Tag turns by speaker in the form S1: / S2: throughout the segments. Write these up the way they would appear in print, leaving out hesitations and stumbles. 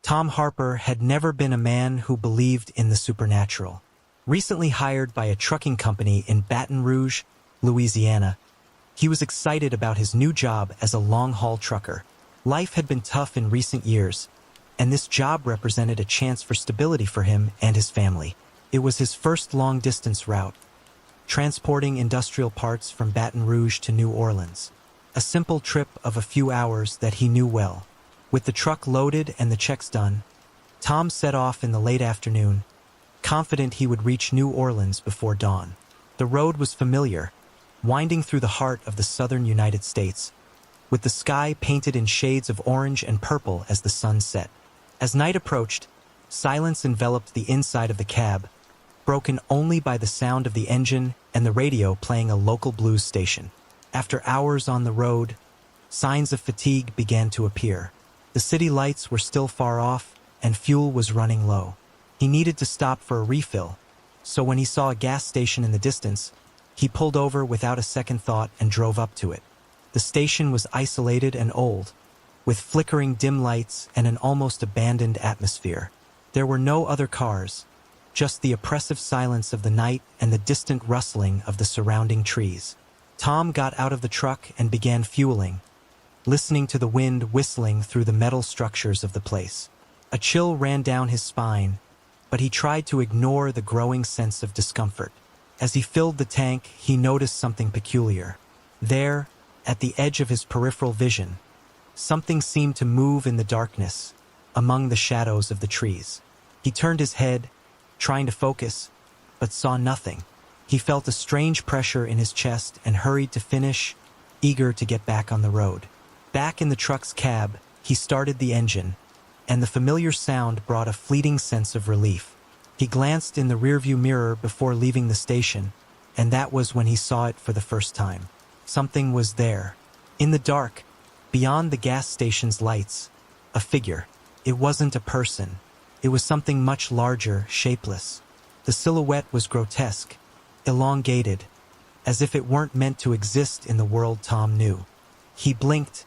S1: Tom Harper had never been a man who believed in the supernatural. Recently hired by a trucking company in Baton Rouge, Louisiana, he was excited about his new job as a long-haul trucker. Life had been tough in recent years, and this job represented a chance for stability for him and his family. It was his first long-distance route, transporting industrial parts from Baton Rouge to New Orleans. A simple trip of a few hours that he knew well. With the truck loaded and the checks done, Tom set off in the late afternoon, confident he would reach New Orleans before dawn. The road was familiar, winding through the heart of the southern United States, with the sky painted in shades of orange and purple as the sun set. As night approached, silence enveloped the inside of the cab, broken only by the sound of the engine and the radio playing a local blues station. After hours on the road, signs of fatigue began to appear. The city lights were still far off, and fuel was running low. He needed to stop for a refill, so when he saw a gas station in the distance, he pulled over without a second thought and drove up to it. The station was isolated and old, with flickering dim lights and an almost abandoned atmosphere. There were no other cars, just the oppressive silence of the night and the distant rustling of the surrounding trees. Tom got out of the truck and began fueling, listening to the wind whistling through the metal structures of the place. A chill ran down his spine, but he tried to ignore the growing sense of discomfort. As he filled the tank, he noticed something peculiar. There, at the edge of his peripheral vision, something seemed to move in the darkness, among the shadows of the trees. He turned his head, trying to focus, but saw nothing. He felt a strange pressure in his chest and hurried to finish, eager to get back on the road. Back in the truck's cab, he started the engine, and the familiar sound brought a fleeting sense of relief. He glanced in the rearview mirror before leaving the station, and that was when he saw it for the first time. Something was there. In the dark, beyond the gas station's lights, a figure. It wasn't a person. It was something much larger, shapeless. The silhouette was grotesque, elongated, as if it weren't meant to exist in the world Tom knew. He blinked,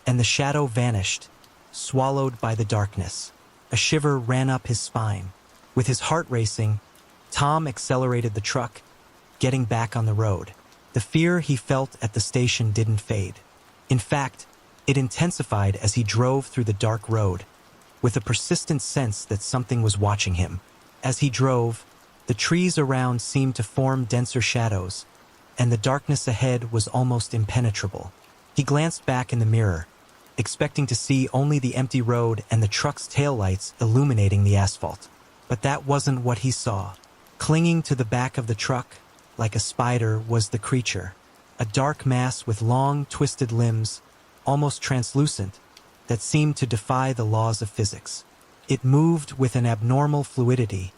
S1: and the shadow vanished, swallowed by the darkness. A shiver ran up his spine. With his heart racing, Tom accelerated the truck, getting back on the road. The fear he felt at the station didn't fade. In fact, it intensified as he drove through the dark road, with a persistent sense that something was watching him. As he drove, the trees around seemed to form denser shadows, and the darkness ahead was almost impenetrable. He glanced back in the mirror, expecting to see only the empty road and the truck's taillights illuminating the asphalt. But that wasn't what he saw. Clinging to the back of the truck, like a spider, was the creature. A dark mass with long, twisted limbs, almost translucent, that seemed to defy the laws of physics. It moved with an abnormal fluidity,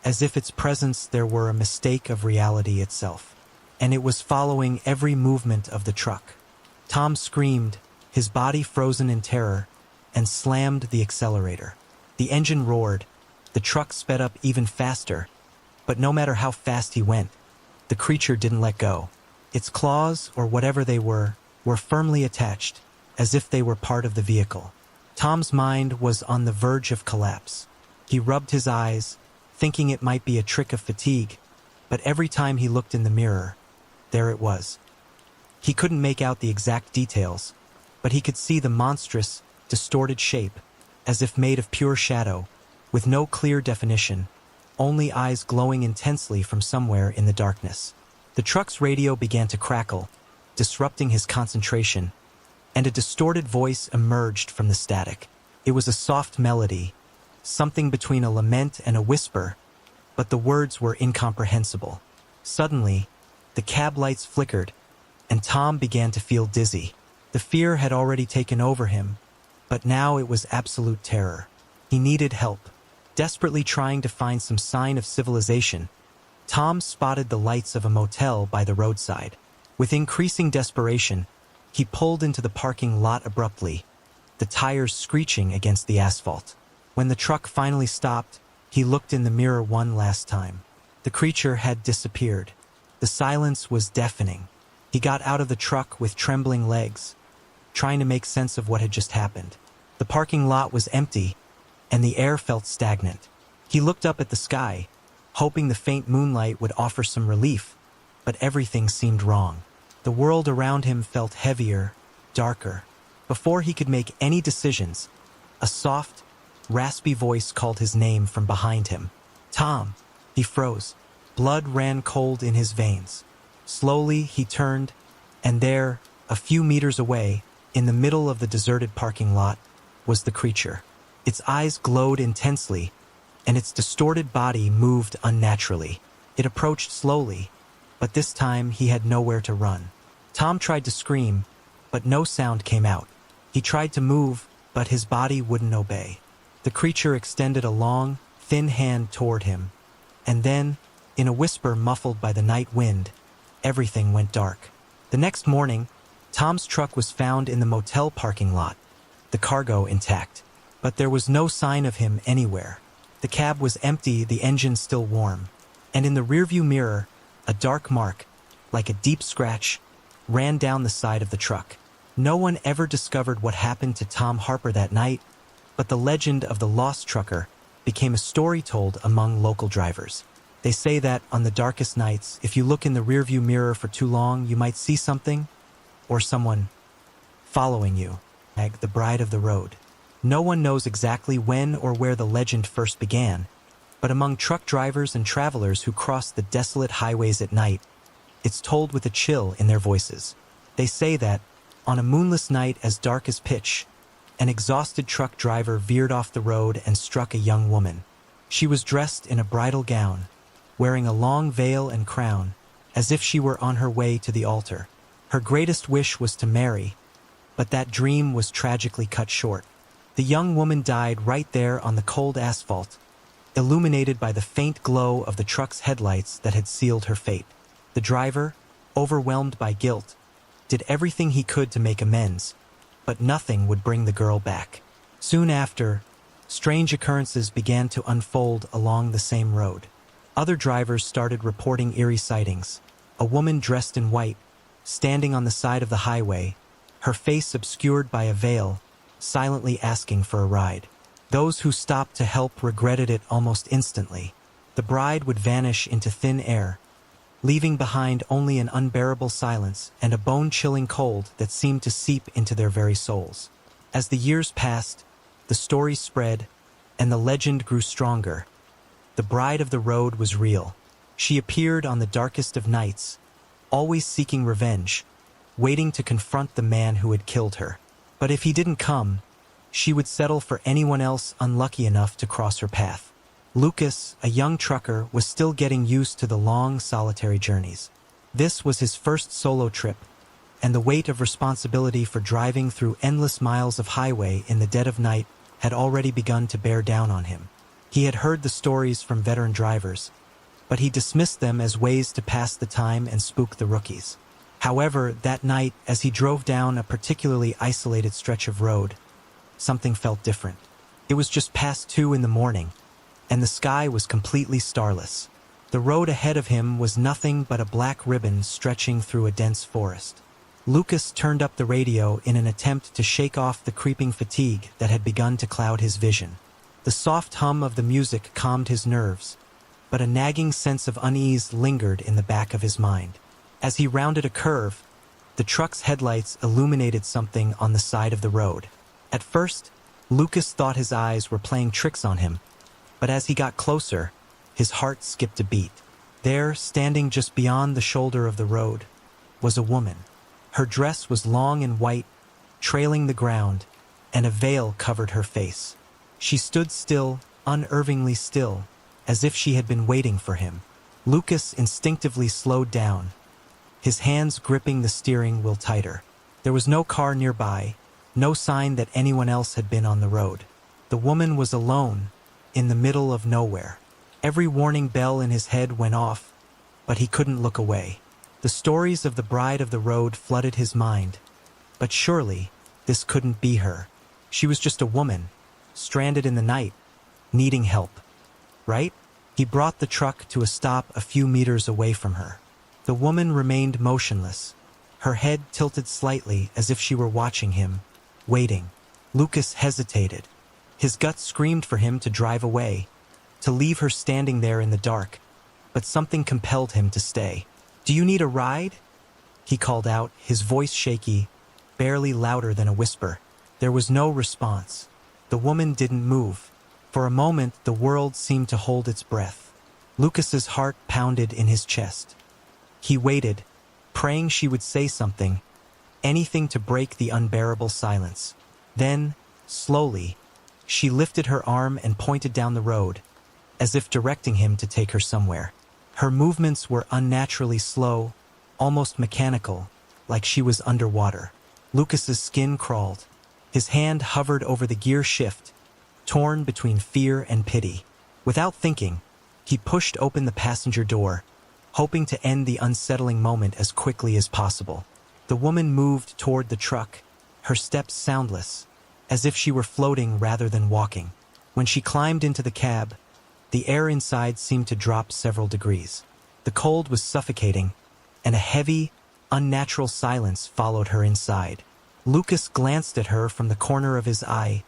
S1: as if its presence there were a mistake of reality itself. And it was following every movement of the truck. Tom screamed, his body frozen in terror, and slammed the accelerator. The engine roared. The truck sped up even faster, but no matter how fast he went, the creature didn't let go. Its claws, or whatever they were firmly attached, as if they were part of the vehicle. Tom's mind was on the verge of collapse. He rubbed his eyes, thinking it might be a trick of fatigue, but every time he looked in the mirror, there it was. He couldn't make out the exact details, but he could see the monstrous, distorted shape, as if made of pure shadow, with no clear definition, only eyes glowing intensely from somewhere in the darkness. The truck's radio began to crackle, disrupting his concentration, and a distorted voice emerged from the static. It was a soft melody, something between a lament and a whisper, but the words were incomprehensible. Suddenly, the cab lights flickered, and Tom began to feel dizzy. The fear had already taken over him, but now it was absolute terror. He needed help. Desperately trying to find some sign of civilization, Tom spotted the lights of a motel by the roadside. With increasing desperation, he pulled into the parking lot abruptly, the tires screeching against the asphalt. When the truck finally stopped, he looked in the mirror one last time. The creature had disappeared. The silence was deafening. He got out of the truck with trembling legs, trying to make sense of what had just happened. The parking lot was empty, and the air felt stagnant. He looked up at the sky, hoping the faint moonlight would offer some relief, but everything seemed wrong. The world around him felt heavier, darker. Before he could make any decisions, a soft, raspy voice called his name from behind him. Tom! He froze. Blood ran cold in his veins. Slowly, he turned, and there, a few meters away, in the middle of the deserted parking lot, was the creature. Its eyes glowed intensely, and its distorted body moved unnaturally. It approached slowly, but this time he had nowhere to run. Tom tried to scream, but no sound came out. He tried to move, but his body wouldn't obey. The creature extended a long, thin hand toward him, and then, in a whisper muffled by the night wind, everything went dark. The next morning, Tom's truck was found in the motel parking lot, the cargo intact, but there was no sign of him anywhere. The cab was empty, the engine still warm, and in the rearview mirror, a dark mark, like a deep scratch, ran down the side of the truck. No one ever discovered what happened to Tom Harper that night, but the legend of the lost trucker became a story told among local drivers. They say that on the darkest nights, if you look in the rearview mirror for too long, you might see something or someone following you. The bride of the road. No one knows exactly when or where the legend first began, but among truck drivers and travelers who cross the desolate highways at night, it's told with a chill in their voices. They say that, on a moonless night as dark as pitch, an exhausted truck driver veered off the road and struck a young woman. She was dressed in a bridal gown, wearing a long veil and crown, as if she were on her way to the altar. Her greatest wish was to marry, but that dream was tragically cut short. The young woman died right there on the cold asphalt, illuminated by the faint glow of the truck's headlights that had sealed her fate. The driver, overwhelmed by guilt, did everything he could to make amends, but nothing would bring the girl back. Soon after, strange occurrences began to unfold along the same road. Other drivers started reporting eerie sightings. A woman dressed in white, standing on the side of the highway, her face obscured by a veil, silently asking for a ride. Those who stopped to help regretted it almost instantly. The bride would vanish into thin air, leaving behind only an unbearable silence and a bone-chilling cold that seemed to seep into their very souls. As the years passed, the story spread, and the legend grew stronger. The bride of the road was real. She appeared on the darkest of nights, always seeking revenge, waiting to confront the man who had killed her. But if he didn't come, she would settle for anyone else unlucky enough to cross her path. Lucas, a young trucker, was still getting used to the long, solitary journeys. This was his first solo trip, and the weight of responsibility for driving through endless miles of highway in the dead of night had already begun to bear down on him. He had heard the stories from veteran drivers, but he dismissed them as ways to pass the time and spook the rookies. However, that night, as he drove down a particularly isolated stretch of road, something felt different. It was just past 2 in the morning, and the sky was completely starless. The road ahead of him was nothing but a black ribbon stretching through a dense forest. Lucas turned up the radio in an attempt to shake off the creeping fatigue that had begun to cloud his vision. The soft hum of the music calmed his nerves, but a nagging sense of unease lingered in the back of his mind. As he rounded a curve, the truck's headlights illuminated something on the side of the road. At first, Lucas thought his eyes were playing tricks on him, but as he got closer, his heart skipped a beat. There, standing just beyond the shoulder of the road, was a woman. Her dress was long and white, trailing the ground, and a veil covered her face. She stood still, unervingly still, as if she had been waiting for him. Lucas instinctively slowed down, his hands gripping the steering wheel tighter. There was no car nearby, no sign that anyone else had been on the road. The woman was alone, in the middle of nowhere. Every warning bell in his head went off, but he couldn't look away. The stories of the bride of the road flooded his mind, but surely this couldn't be her. She was just a woman, stranded in the night, needing help. Right? He brought the truck to a stop a few meters away from her. The woman remained motionless, her head tilted slightly as if she were watching him, waiting. Lucas hesitated. His gut screamed for him to drive away, to leave her standing there in the dark, but something compelled him to stay. "Do you need a ride?" he called out, his voice shaky, barely louder than a whisper. There was no response. The woman didn't move. For a moment, the world seemed to hold its breath. Lucas's heart pounded in his chest. He waited, praying she would say something, anything to break the unbearable silence. Then, slowly, she lifted her arm and pointed down the road, as if directing him to take her somewhere. Her movements were unnaturally slow, almost mechanical, like she was underwater. Lucas's skin crawled. His hand hovered over the gear shift, torn between fear and pity. Without thinking, he pushed open the passenger door, hoping to end the unsettling moment as quickly as possible. The woman moved toward the truck, her steps soundless, as if she were floating rather than walking. When she climbed into the cab, the air inside seemed to drop several degrees. The cold was suffocating, and a heavy, unnatural silence followed her inside. Lucas glanced at her from the corner of his eye,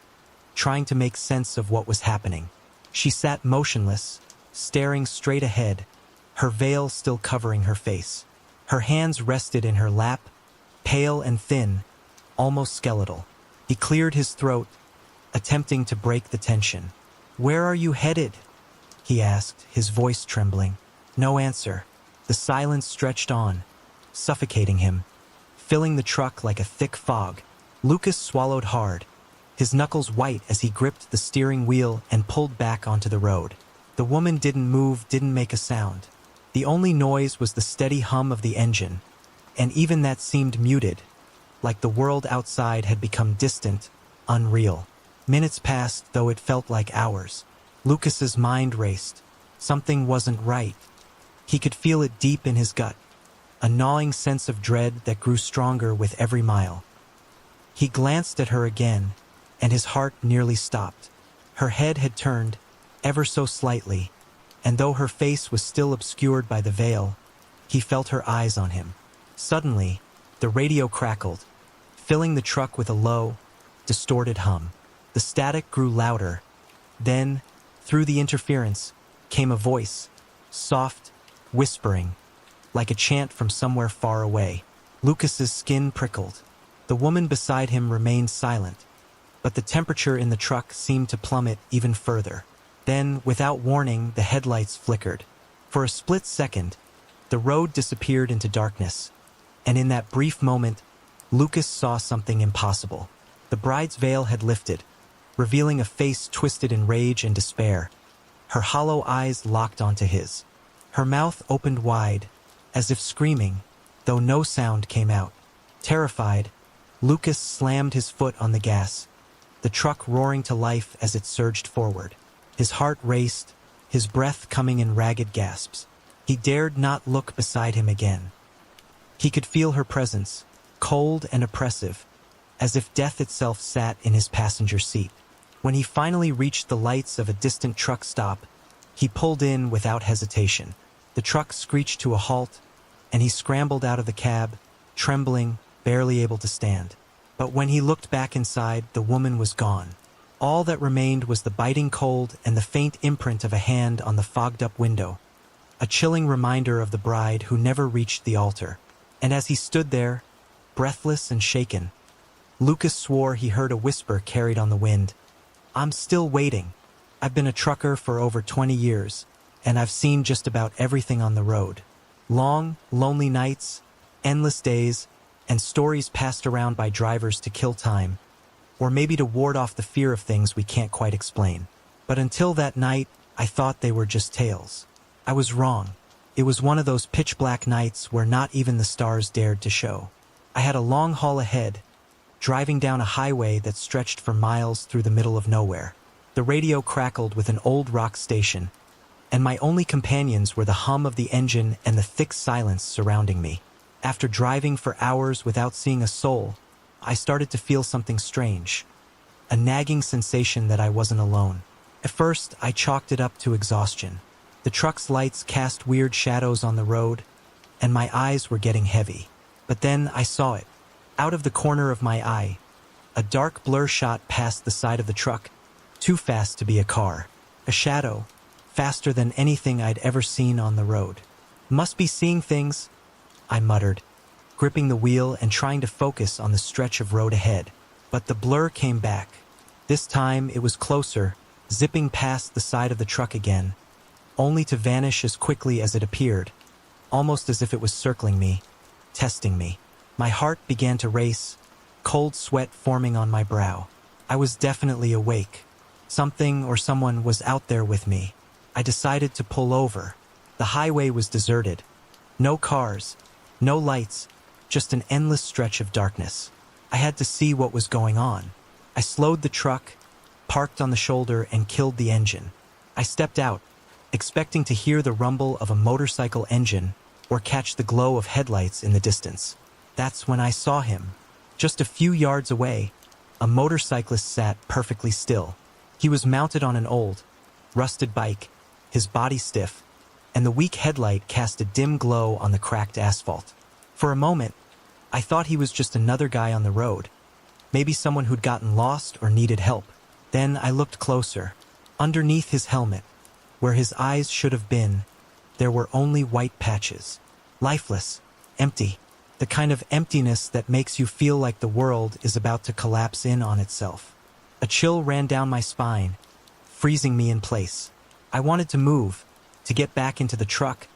S1: trying to make sense of what was happening. She sat motionless, staring straight ahead, her veil still covering her face. Her hands rested in her lap, pale and thin, almost skeletal. He cleared his throat, attempting to break the tension. "Where are you headed?" he asked, his voice trembling. No answer. The silence stretched on, suffocating him, filling the truck like a thick fog. Lucas swallowed hard, his knuckles white as he gripped the steering wheel and pulled back onto the road. The woman didn't move, didn't make a sound. The only noise was the steady hum of the engine, and even that seemed muted, like the world outside had become distant, unreal. Minutes passed, though it felt like hours. Lucas's mind raced. Something wasn't right. He could feel it deep in his gut, a gnawing sense of dread that grew stronger with every mile. He glanced at her again, and his heart nearly stopped. Her head had turned, ever so slightly, and though her face was still obscured by the veil, he felt her eyes on him. Suddenly, the radio crackled, filling the truck with a low, distorted hum. The static grew louder. Then, through the interference, came a voice, soft, whispering, like a chant from somewhere far away. Lucas's skin prickled. The woman beside him remained silent, but the temperature in the truck seemed to plummet even further. Then, without warning, the headlights flickered. For a split second, the road disappeared into darkness, and in that brief moment, Lucas saw something impossible. The bride's veil had lifted, revealing a face twisted in rage and despair. Her hollow eyes locked onto his. Her mouth opened wide, as if screaming, though no sound came out. Terrified, Lucas slammed his foot on the gas, the truck roaring to life as it surged forward. His heart raced, his breath coming in ragged gasps. He dared not look beside him again. He could feel her presence, cold and oppressive, as if death itself sat in his passenger seat. When he finally reached the lights of a distant truck stop, he pulled in without hesitation. The truck screeched to a halt, and he scrambled out of the cab, trembling, barely able to stand. But when he looked back inside, the woman was gone. All that remained was the biting cold and the faint imprint of a hand on the fogged-up window, a chilling reminder of the bride who never reached the altar. And as he stood there, breathless and shaken, Lucas swore he heard a whisper carried on the wind. "I'm still waiting. I've been a trucker for over 20 years, and I've seen just about everything on the road. Long, lonely nights, endless days, and stories passed around by drivers to kill time, or maybe to ward off the fear of things we can't quite explain. But until that night, I thought they were just tales. I was wrong. It was one of those pitch-black nights where not even the stars dared to show. I had a long haul ahead, driving down a highway that stretched for miles through the middle of nowhere. The radio crackled with an old rock station, and my only companions were the hum of the engine and the thick silence surrounding me. After driving for hours without seeing a soul, I started to feel something strange, a nagging sensation that I wasn't alone. At first, I chalked it up to exhaustion. The truck's lights cast weird shadows on the road, and my eyes were getting heavy. But then I saw it. Out of the corner of my eye, a dark blur shot past the side of the truck, too fast to be a car. A shadow, faster than anything I'd ever seen on the road. Must be seeing things, I muttered, gripping the wheel and trying to focus on the stretch of road ahead. But the blur came back. This time it was closer, zipping past the side of the truck again, only to vanish as quickly as it appeared, almost as if it was circling me, testing me. My heart began to race, cold sweat forming on my brow. I was definitely awake. Something or someone was out there with me. I decided to pull over. The highway was deserted. No cars, no lights, just an endless stretch of darkness. I had to see what was going on. I slowed the truck, parked on the shoulder, and killed the engine. I stepped out, expecting to hear the rumble of a motorcycle engine or catch the glow of headlights in the distance. That's when I saw him. Just a few yards away, a motorcyclist sat perfectly still. He was mounted on an old, rusted bike, his body stiff, and the weak headlight cast a dim glow on the cracked asphalt. For a moment, I thought he was just another guy on the road, maybe someone who'd gotten lost or needed help. Then I looked closer. Underneath his helmet, where his eyes should have been, there were only white patches. Lifeless, empty, the kind of emptiness that makes you feel like the world is about to collapse in on itself. A chill ran down my spine, freezing me in place. I wanted to move, to get back into the truck,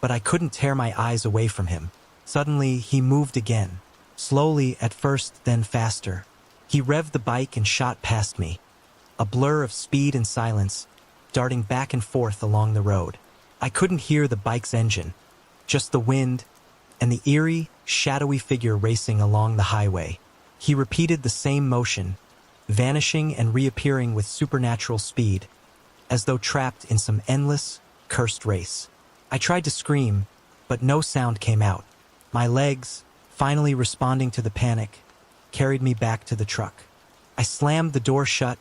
S1: but I couldn't tear my eyes away from him. Suddenly, he moved again, slowly at first, then faster. He revved the bike and shot past me, a blur of speed and silence, darting back and forth along the road. I couldn't hear the bike's engine, just the wind and the eerie, shadowy figure racing along the highway. He repeated the same motion, vanishing and reappearing with supernatural speed, as though trapped in some endless, cursed race. I tried to scream, but no sound came out. My legs, finally responding to the panic, carried me back to the truck. I slammed the door shut,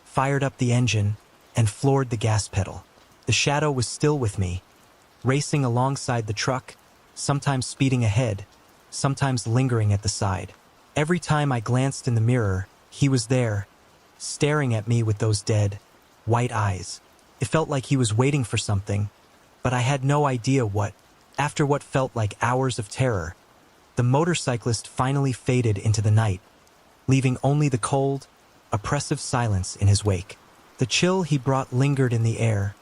S1: fired up the engine, and floored the gas pedal. The shadow was still with me, racing alongside the truck, sometimes speeding ahead, sometimes lingering at the side. Every time I glanced in the mirror, he was there, staring at me with those dead, white eyes. It felt like he was waiting for something, but I had no idea what. After what felt like hours of terror, the motorcyclist finally faded into the night, leaving only the cold, oppressive silence in his wake. The chill he brought lingered in the air,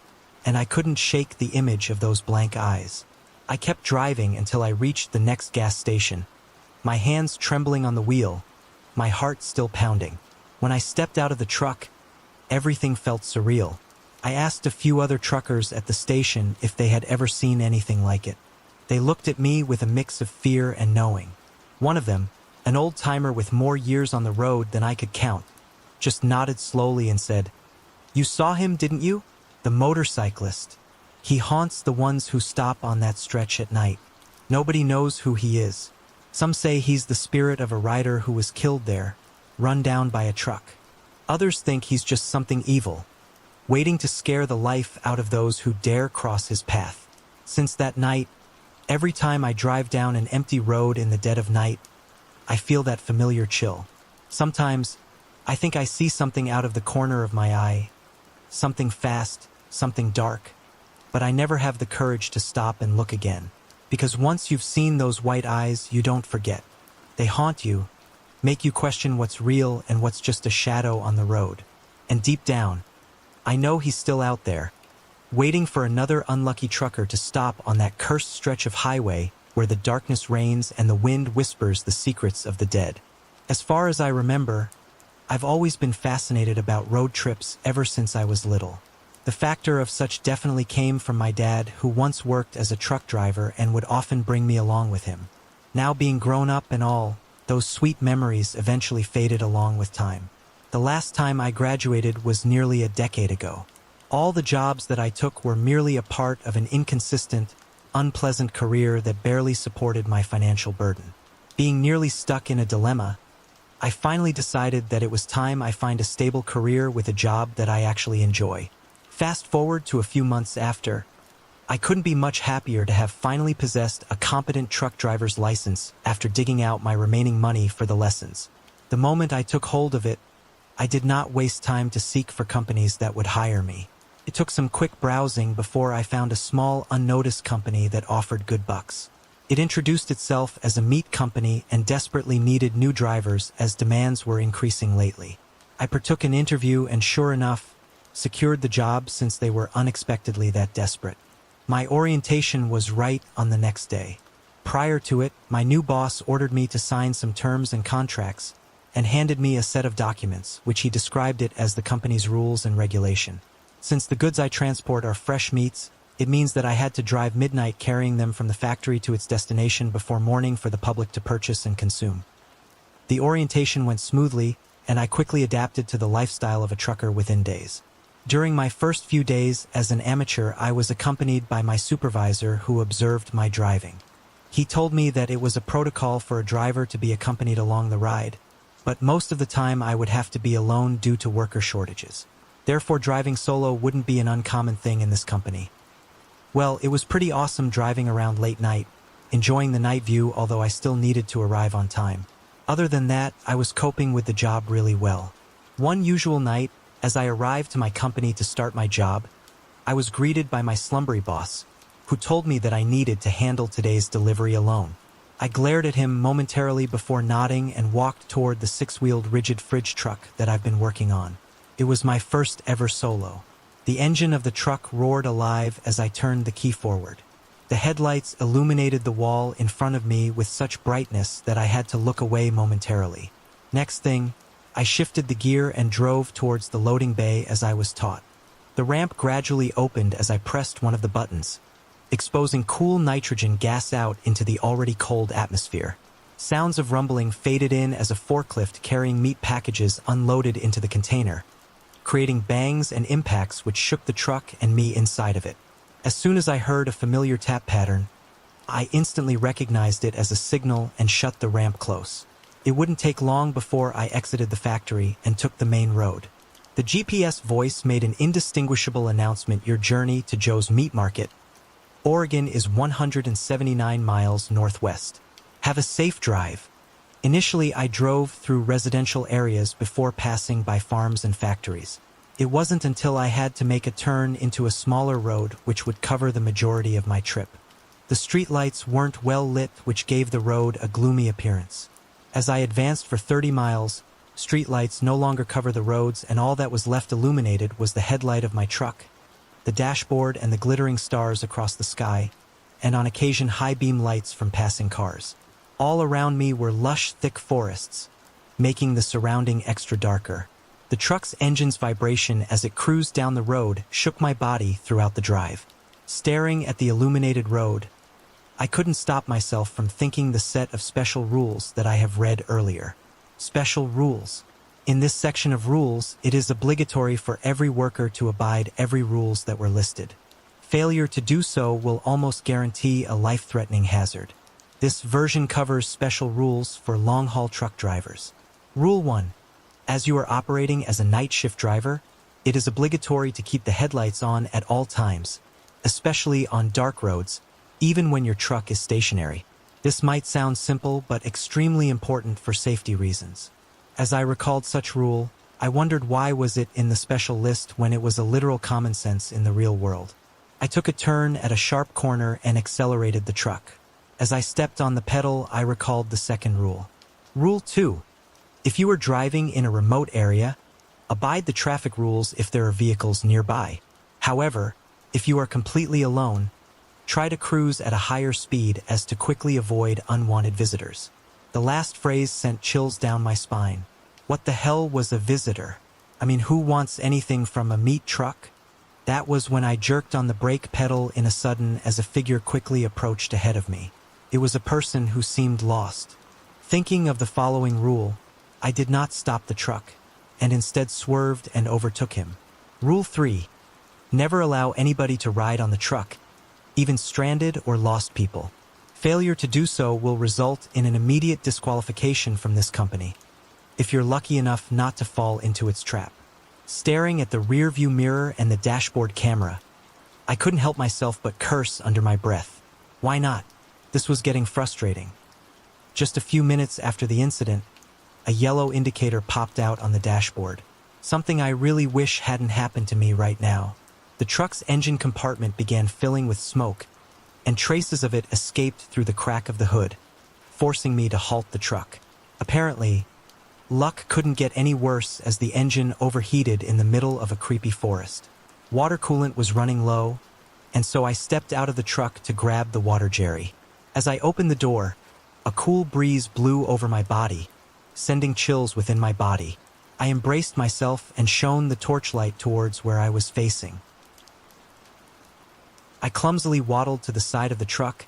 S1: and I couldn't shake the image of those blank eyes. I kept driving until I reached the next gas station, my hands trembling on the wheel, my heart still pounding. When I stepped out of the truck, everything felt surreal. I asked a few other truckers at the station if they had ever seen anything like it. They looked at me with a mix of fear and knowing. One of them, an old-timer with more years on the road than I could count, just nodded slowly and said, "You saw him, didn't you? The motorcyclist. He haunts the ones who stop on that stretch at night. Nobody knows who he is. Some say he's the spirit of a rider who was killed there, run down by a truck. Others think he's just something evil, waiting to scare the life out of those who dare cross his path." Since that night, every time I drive down an empty road in the dead of night, I feel that familiar chill. Sometimes, I think I see something out of the corner of my eye, something fast, something dark, but I never have the courage to stop and look again. Because once you've seen those white eyes, you don't forget. They haunt you, make you question what's real and what's just a shadow on the road. And deep down, I know he's still out there, waiting for another unlucky trucker to stop on that cursed stretch of highway where the darkness reigns and the wind whispers the secrets of the dead. As far as I remember, I've always been fascinated about road trips ever since I was little. The factor of such definitely came from my dad, who once worked as a truck driver and would often bring me along with him. Now being grown up and all, those sweet memories eventually faded along with time. The last time I graduated was nearly a decade ago. All the jobs that I took were merely a part of an inconsistent, unpleasant career that barely supported my financial burden. Being nearly stuck in a dilemma, I finally decided that it was time I find a stable career with a job that I actually enjoy. Fast forward to a few months after, I couldn't be much happier to have finally possessed a competent truck driver's license after digging out my remaining money for the lessons. The moment I took hold of it, I did not waste time to seek for companies that would hire me. It took some quick browsing before I found a small, unnoticed company that offered good bucks. It introduced itself as a meat company and desperately needed new drivers as demands were increasing lately. I partook in an interview and sure enough, secured the job since they were unexpectedly that desperate. My orientation was right on the next day. Prior to it, my new boss ordered me to sign some terms and contracts and handed me a set of documents, which he described it as the company's rules and regulation. Since the goods I transport are fresh meats, it means that I had to drive midnight carrying them from the factory to its destination before morning for the public to purchase and consume. The orientation went smoothly, and I quickly adapted to the lifestyle of a trucker within days. During my first few days as an amateur, I was accompanied by my supervisor who observed my driving. He told me that it was a protocol for a driver to be accompanied along the ride, but most of the time I would have to be alone due to worker shortages. Therefore, driving solo wouldn't be an uncommon thing in this company. Well, it was pretty awesome driving around late night, enjoying the night view, although I still needed to arrive on time. Other than that, I was coping with the job really well. One usual night, as I arrived to my company to start my job, I was greeted by my slumbery boss, who told me that I needed to handle today's delivery alone. I glared at him momentarily before nodding and walked toward the six-wheeled rigid fridge truck that I've been working on. It was my first ever solo. The engine of the truck roared alive as I turned the key forward. The headlights illuminated the wall in front of me with such brightness that I had to look away momentarily. Next thing, I shifted the gear and drove towards the loading bay as I was taught. The ramp gradually opened as I pressed one of the buttons, exposing cool nitrogen gas out into the already cold atmosphere. Sounds of rumbling faded in as a forklift carrying meat packages unloaded into the container, creating bangs and impacts which shook the truck and me inside of it. As soon as I heard a familiar tap pattern, I instantly recognized it as a signal and shut the ramp close. It wouldn't take long before I exited the factory and took the main road. The GPS voice made an indistinguishable announcement: your journey to Joe's Meat Market, Oregon is 179 miles northwest. Have a safe drive. Initially, I drove through residential areas before passing by farms and factories. It wasn't until I had to make a turn into a smaller road which would cover the majority of my trip. The streetlights weren't well lit, which gave the road a gloomy appearance. As I advanced for 30 miles, streetlights no longer covered the roads, and all that was left illuminated was the headlight of my truck, the dashboard, and the glittering stars across the sky, and on occasion high-beam lights from passing cars. All around me were lush, thick forests, making the surrounding extra darker. The truck's engine's vibration as it cruised down the road shook my body throughout the drive. Staring at the illuminated road, I couldn't stop myself from thinking the set of special rules that I have read earlier. Special rules. In this section of rules, it is obligatory for every worker to abide every rules that were listed. Failure to do so will almost guarantee a life-threatening hazard. This version covers special rules for long-haul truck drivers. Rule 1. As you are operating as a night shift driver, it is obligatory to keep the headlights on at all times, especially on dark roads, even when your truck is stationary. This might sound simple, but extremely important for safety reasons. As I recalled such rule, I wondered why was it in the special list when it was a literal common sense in the real world. I took a turn at a sharp corner and accelerated the truck. As I stepped on the pedal, I recalled the second rule. Rule 2. If you are driving in a remote area, abide the traffic rules if there are vehicles nearby. However, if you are completely alone, try to cruise at a higher speed as to quickly avoid unwanted visitors. The last phrase sent chills down my spine. What the hell was a visitor? I mean, who wants anything from a meat truck? That was when I jerked on the brake pedal in a sudden as a figure quickly approached ahead of me. It was a person who seemed lost. Thinking of the following rule, I did not stop the truck, and instead swerved and overtook him. Rule 3. Never allow anybody to ride on the truck, even stranded or lost people. Failure to do so will result in an immediate disqualification from this company, if you're lucky enough not to fall into its trap. Staring at the rear-view mirror and the dashboard camera, I couldn't help myself but curse under my breath. Why not? This was getting frustrating. Just a few minutes after the incident, a yellow indicator popped out on the dashboard. Something I really wish hadn't happened to me right now. The truck's engine compartment began filling with smoke, and traces of it escaped through the crack of the hood, forcing me to halt the truck. Apparently, luck couldn't get any worse as the engine overheated in the middle of a creepy forest. Water coolant was running low, and so I stepped out of the truck to grab the water jerry. As I opened the door, a cool breeze blew over my body, sending chills within my body. I embraced myself and shone the torchlight towards where I was facing. I clumsily waddled to the side of the truck,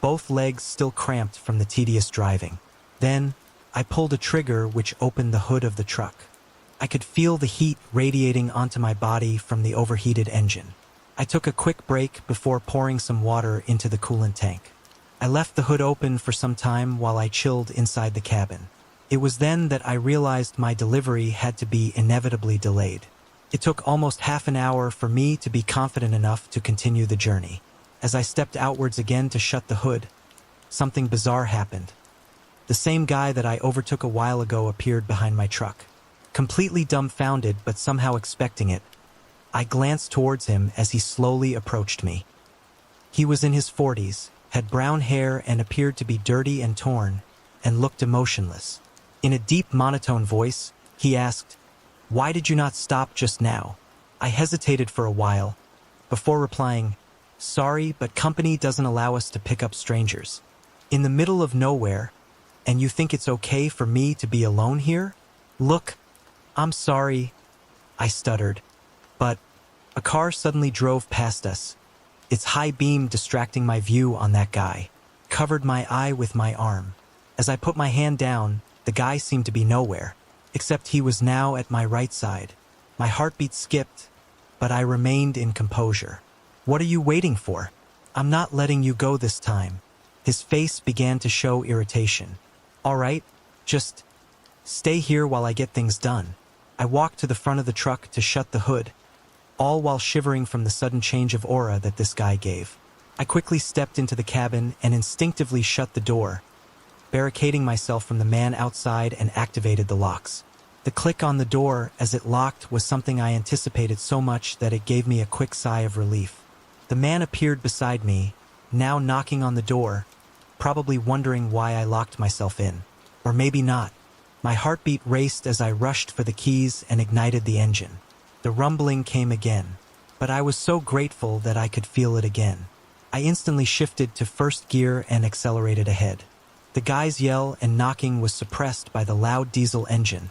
S1: both legs still cramped from the tedious driving. Then, I pulled a trigger which opened the hood of the truck. I could feel the heat radiating onto my body from the overheated engine. I took a quick break before pouring some water into the coolant tank. I left the hood open for some time while I chilled inside the cabin. It was then that I realized my delivery had to be inevitably delayed. It took almost half an hour for me to be confident enough to continue the journey. As I stepped outwards again to shut the hood, something bizarre happened. The same guy that I overtook a while ago appeared behind my truck. Completely dumbfounded but somehow expecting it, I glanced towards him as he slowly approached me. He was in his 40s, had brown hair and appeared to be dirty and torn, and looked emotionless. In a deep monotone voice, he asked, "Why did you not stop just now?" I hesitated for a while, before replying, "Sorry, but company doesn't allow us to pick up strangers. In the middle of nowhere, and you think it's okay for me to be alone here? Look, I'm sorry," I stuttered. But a car suddenly drove past us, its high beam distracting my view on that guy, covered my eye with my arm. As I put my hand down, the guy seemed to be nowhere, except he was now at my right side. My heartbeat skipped, but I remained in composure. "What are you waiting for? I'm not letting you go this time." His face began to show irritation. "All right, just stay here while I get things done." I walked to the front of the truck to shut the hood, all while shivering from the sudden change of aura that this guy gave. I quickly stepped into the cabin and instinctively shut the door, barricading myself from the man outside, and activated the locks. The click on the door as it locked was something I anticipated so much that it gave me a quick sigh of relief. The man appeared beside me, now knocking on the door, probably wondering why I locked myself in. Or maybe not. My heartbeat raced as I rushed for the keys and ignited the engine. The rumbling came again, but I was so grateful that I could feel it again. I instantly shifted to first gear and accelerated ahead. The guy's yell and knocking was suppressed by the loud diesel engine,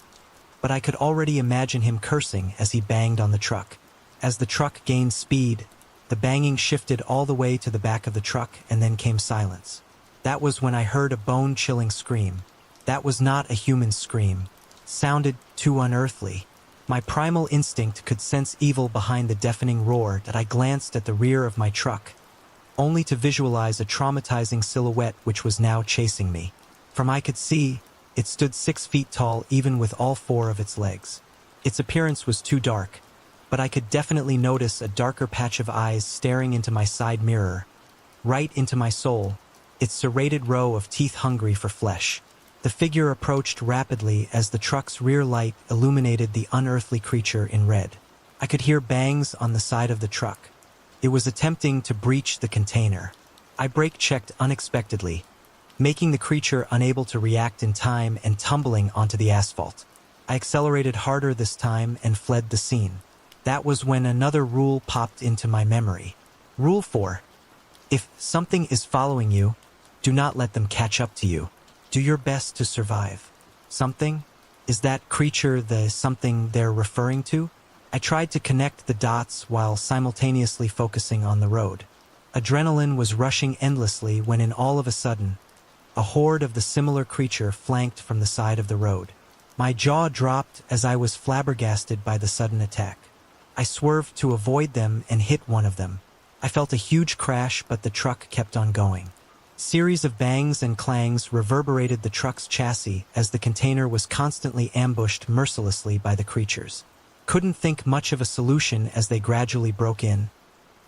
S1: but I could already imagine him cursing as he banged on the truck. As the truck gained speed, the banging shifted all the way to the back of the truck, and then came silence. That was when I heard a bone-chilling scream. That was not a human scream. Sounded too unearthly. My primal instinct could sense evil behind the deafening roar that I glanced at the rear of my truck, only to visualize a traumatizing silhouette which was now chasing me. From I could see, it stood 6 feet tall even with all 4 of its legs. Its appearance was too dark, but I could definitely notice a darker patch of eyes staring into my side mirror, right into my soul, its serrated row of teeth hungry for flesh. The figure approached rapidly as the truck's rear light illuminated the unearthly creature in red. I could hear bangs on the side of the truck. It was attempting to breach the container. I brake-checked unexpectedly, making the creature unable to react in time and tumbling onto the asphalt. I accelerated harder this time and fled the scene. That was when another rule popped into my memory. Rule 4. If something is following you, do not let them catch up to you. Do your best to survive. Something? Is that creature the something they're referring to? I tried to connect the dots while simultaneously focusing on the road. Adrenaline was rushing endlessly when all of a sudden, a horde of the similar creature flanked from the side of the road. My jaw dropped as I was flabbergasted by the sudden attack. I swerved to avoid them and hit one of them. I felt a huge crash, but the truck kept on going. Series of bangs and clangs reverberated the truck's chassis as the container was constantly ambushed mercilessly by the creatures. Couldn't think much of a solution as they gradually broke in.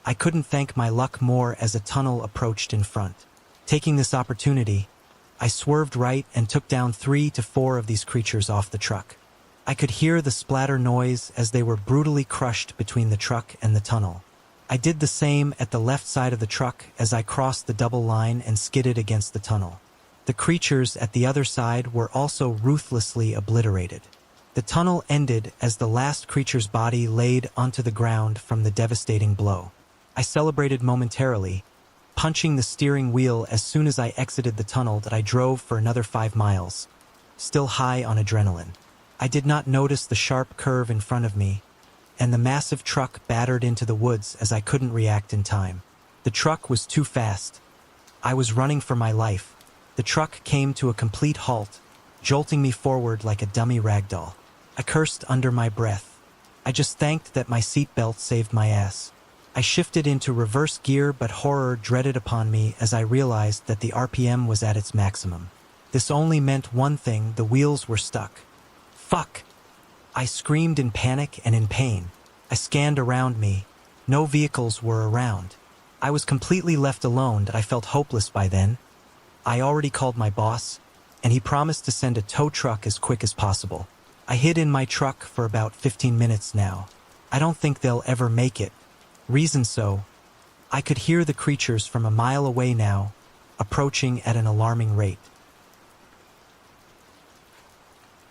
S1: I couldn't thank my luck more as a tunnel approached in front. Taking this opportunity, I swerved right and took down 3 to 4 of these creatures off the truck. I could hear the splatter noise as they were brutally crushed between the truck and the tunnel. I did the same at the left side of the truck as I crossed the double line and skidded against the tunnel. The creatures at the other side were also ruthlessly obliterated. The tunnel ended as the last creature's body laid onto the ground from the devastating blow. I celebrated momentarily, punching the steering wheel as soon as I exited the tunnel that I drove for another 5 miles, still high on adrenaline. I did not notice the sharp curve in front of me, and the massive truck battered into the woods as I couldn't react in time. The truck was too fast. I was running for my life. The truck came to a complete halt, jolting me forward like a dummy ragdoll. I cursed under my breath. I just thanked that my seatbelt saved my ass. I shifted into reverse gear, but horror dreaded upon me as I realized that the RPM was at its maximum. This only meant one thing: the wheels were stuck. Fuck! I screamed in panic and in pain. I scanned around me. No vehicles were around. I was completely left alone, and I felt hopeless by then. I already called my boss, and he promised to send a tow truck as quick as possible. I hid in my truck for about 15 minutes now. I don't think they'll ever make it. Reason so, I could hear the creatures from a mile away now, approaching at an alarming rate.